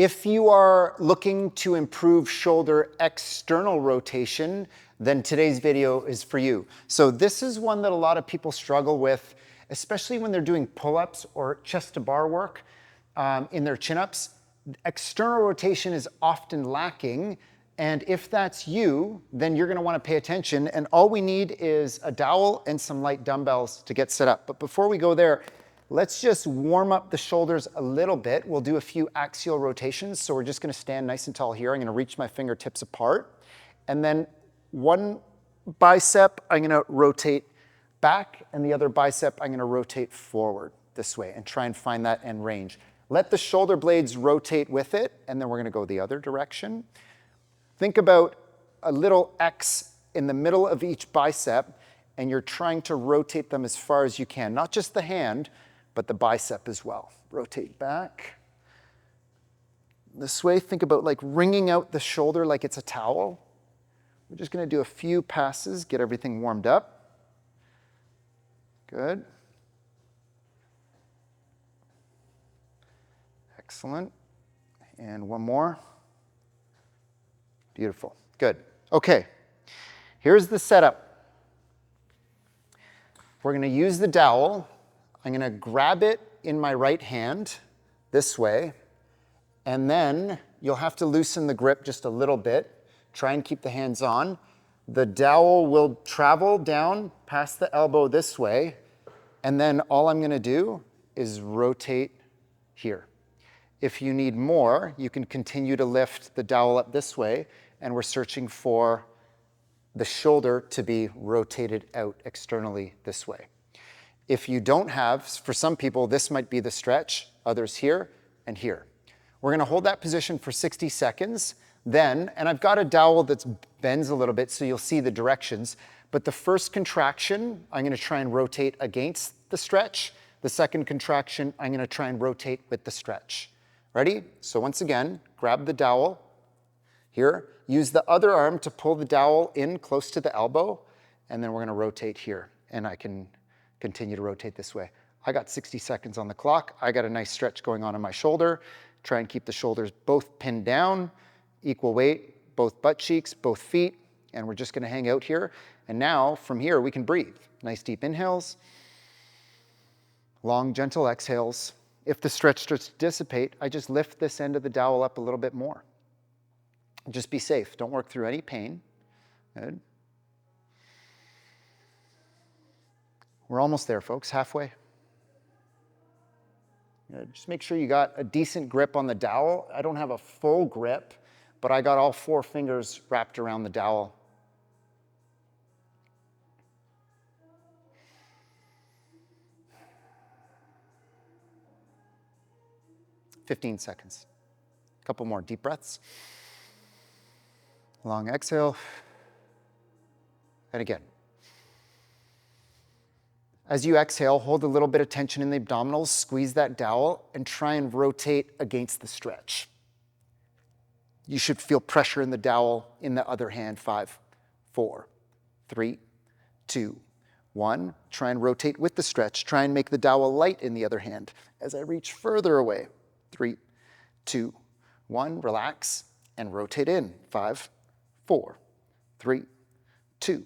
If you are looking to improve shoulder external rotation, then today's video is for you. So this is one that a lot of people struggle with, especially when they're doing pull-ups or chest to bar work in their chin-ups. External rotation is often lacking, and if that's you, then you're gonna wanna pay attention, and all we need is a dowel and some light dumbbells to get set up. But before we go there, let's just warm up the shoulders a little bit. We'll do a few axial rotations. So we're just gonna stand nice and tall here. I'm gonna reach my fingertips apart. And then one bicep, I'm gonna rotate back, and the other bicep, I'm gonna rotate forward this way and try and find that end range. Let the shoulder blades rotate with it, and then we're gonna go the other direction. Think about a little X in the middle of each bicep, and you're trying to rotate them as far as you can. Not just the hand, but the bicep as well. Rotate back. This way, think about like wringing out the shoulder like it's a towel. We're just gonna do a few passes, get everything warmed up. Good. Excellent. And one more. Beautiful. Good. Okay. Here's the setup. We're gonna use the dowel. I'm gonna grab it in my right hand this way, and then you'll have to loosen the grip just a little bit. Try and keep the hands on. The dowel will travel down past the elbow this way, and then all I'm gonna do is rotate here. If you need more, you can continue to lift the dowel up this way, and we're searching for the shoulder to be rotated out externally this way. If you don't have, for some people, this might be the stretch, others here and here. We're gonna hold that position for 60 seconds. Then, and I've got a dowel that bends a little bit so you'll see the directions, but the first contraction, I'm gonna try and rotate against the stretch. The second contraction, I'm gonna try and rotate with the stretch. Ready? So once again, grab the dowel here. Use the other arm to pull the dowel in close to the elbow, and then we're gonna rotate here, and I can continue to rotate this way. I got 60 seconds on the clock. I got a nice stretch going on in my shoulder. Try and keep the shoulders both pinned down, equal weight, both butt cheeks, both feet, and we're just gonna hang out here. And now, from here, we can breathe. Nice deep inhales, long, gentle exhales. If the stretch starts to dissipate, I just lift this end of the dowel up a little bit more. Just be safe. Don't work through any pain. Good. We're almost there, folks, halfway. Good. Just make sure you got a decent grip on the dowel. I don't have a full grip, but I got all 4 fingers wrapped around the dowel. "15 seconds. A couple more deep breaths. Long exhale. And again. As you exhale, hold a little bit of tension in the abdominals, squeeze that dowel, and try and rotate against the stretch. You should feel pressure in the dowel in the other hand. 5, 4, 3, 2, 1. Try and rotate with the stretch. Try and make the dowel light in the other hand as I reach further away. 3, 2, 1. Relax and rotate in. 5, 4, 3, 2,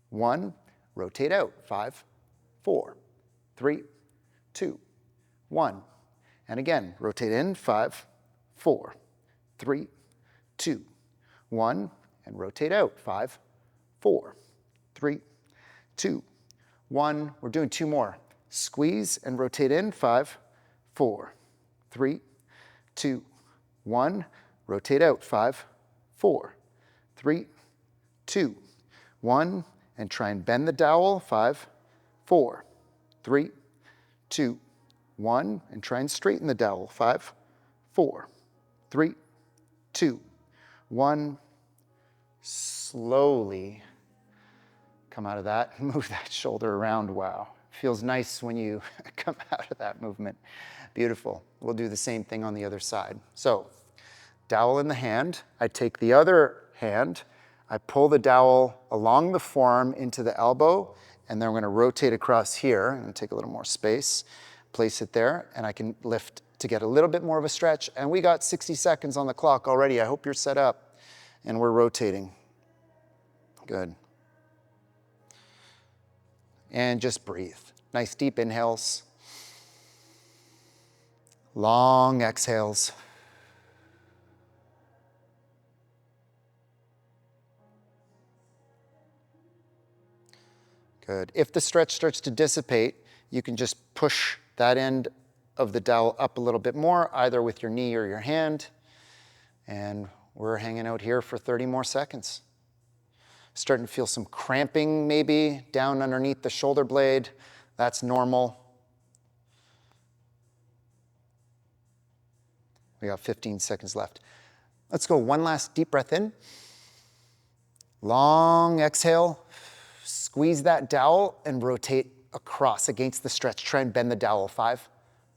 1. Rotate out. 5, 4, 3, 2, 1. And again, rotate in. 5, 4, 3, 2, 1. And rotate out. 5, 4, 3, 2, 1. We're doing 2 more. Squeeze and rotate in. 5, 4, 3, 2, 1. Rotate out. 5, 4, 3, 2, 1. And try and bend the dowel. 5, 4, 3, 2, 1. And try and straighten the dowel. 5, 4, 3, 2, 1. Slowly come out of that. Move that shoulder around. Wow. Feels nice when you come out of that movement. Beautiful. We'll do the same thing on the other side. So, dowel in the hand. I take the other hand. I pull the dowel along the forearm into the elbow, and then I'm going to rotate across here. I'm going to take a little more space, place it there, and I can lift to get a little bit more of a stretch. And we got 60 seconds on the clock already. I hope you're set up and we're rotating. Good. And just breathe. Nice deep inhales. Long exhales. Good. If the stretch starts to dissipate, you can just push that end of the dowel up a little bit more, either with your knee or your hand. And we're hanging out here for 30 more seconds. Starting to feel some cramping maybe down underneath the shoulder blade. That's normal. We got 15 seconds left. Let's go one last deep breath in. Long exhale. Squeeze that dowel and rotate across against the stretch. Try and bend the dowel. 5,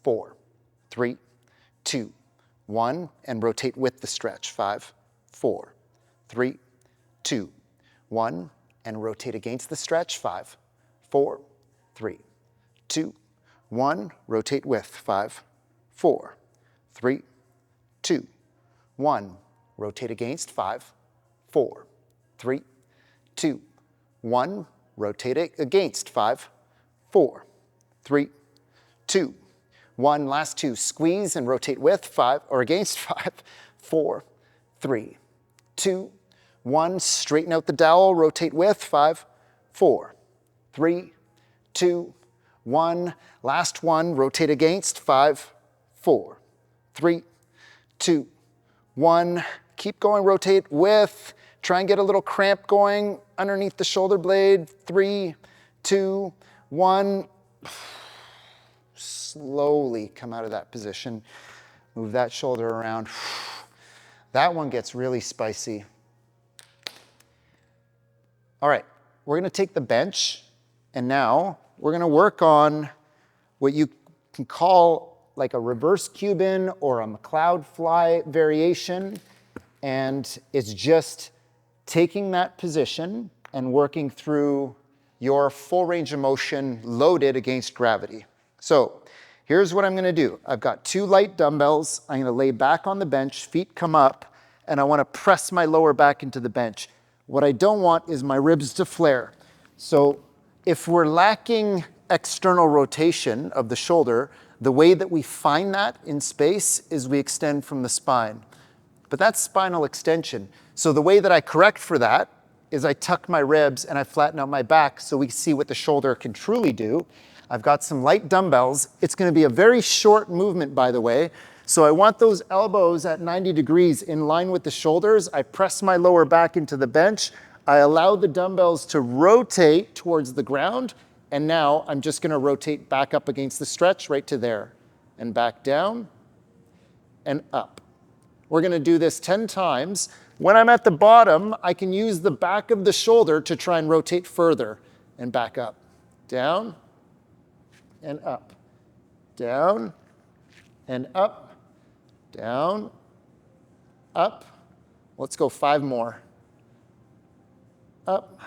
4, 3, 2, 1. And rotate with the stretch. 5, 4, 3, 2, 1. And rotate against the stretch. 5, 4, 3, 2, 1. Rotate with. 5, 4, 3, 2, 1. Rotate against. 5, 4, 3, 2, 1. Rotate against. 5, 4, 3, 2, 1. Last 2. Squeeze and rotate with. 5 or against. 5, 4, 3, 2, 1. Straighten out the dowel. Rotate with. 5, 4, 3, 2, 1. Last 1. Rotate against. 5, 4, 3, 2, 1. Keep going. Rotate with. Try and get a little cramp going underneath the shoulder blade. 3, 2, 1. Slowly come out of that position. Move that shoulder around. That one gets really spicy. All right, we're going to take the bench, and now we're going to work on what you can call like a reverse Cuban or a McLeod fly variation, and it's just taking that position and working through your full range of motion loaded against gravity. So here's what I'm going to do. I've got 2 light dumbbells. I'm going to lay back on the bench, feet come up, and I want to press my lower back into the bench. What I don't want is my ribs to flare. So if we're lacking external rotation of the shoulder, the way that we find that in space is we extend from the spine. But that's spinal extension. So the way that I correct for that is I tuck my ribs and I flatten out my back so we see what the shoulder can truly do. I've got some light dumbbells. It's going to be a very short movement, by the way. So I want those elbows at 90 degrees in line with the shoulders. I press my lower back into the bench. I allow the dumbbells to rotate towards the ground. And now I'm just going to rotate back up against the stretch right to there. And back down and up. We're going to do this 10 times. When I'm at the bottom, I can use the back of the shoulder to try and rotate further and back up. Down and up. Down and up. Down, up. Let's go 5 more. Up.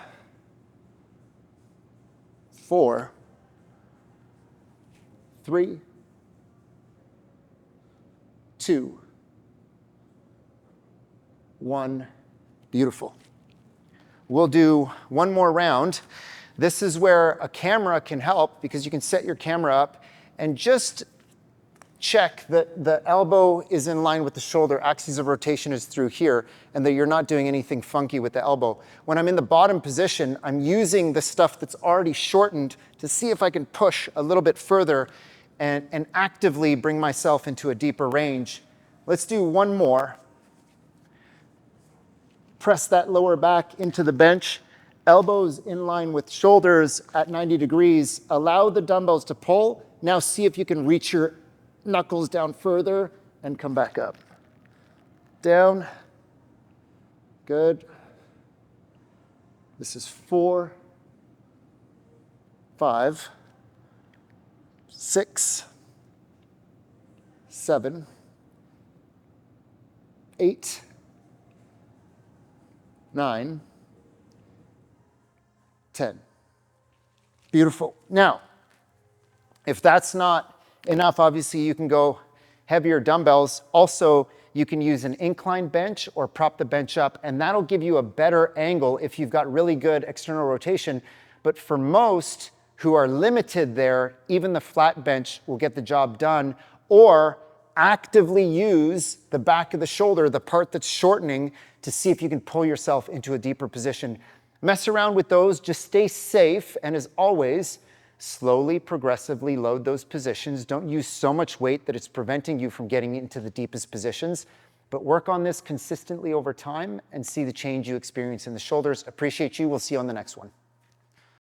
4, 3, 2, 1. Beautiful. We'll do one more round. This is where a camera can help because you can set your camera up and just check that the elbow is in line with the shoulder, axis of rotation is through here, and that you're not doing anything funky with the elbow. When I'm in the bottom position, I'm using the stuff that's already shortened to see if I can push a little bit further and actively bring myself into a deeper range. Let's do one more. Press that lower back into the bench, elbows in line with shoulders at 90 degrees. Allow the dumbbells to pull. Now see if you can reach your knuckles down further and come back up. Down. Good. This is 4, 5, 6, 7, 8, 9, 10. Beautiful. Now, if that's not enough, obviously you can go heavier dumbbells, also you can use an incline bench or prop the bench up, and that'll give you a better angle if you've got really good external rotation. But for most who are limited there, even the flat bench will get the job done. Or actively use the back of the shoulder, the part that's shortening, to see if you can pull yourself into a deeper position. Mess around with those, just stay safe, and as always, slowly, progressively load those positions. Don't use so much weight that it's preventing you from getting into the deepest positions, but work on this consistently over time and see the change you experience in the shoulders. Appreciate you. We'll see you on the next one.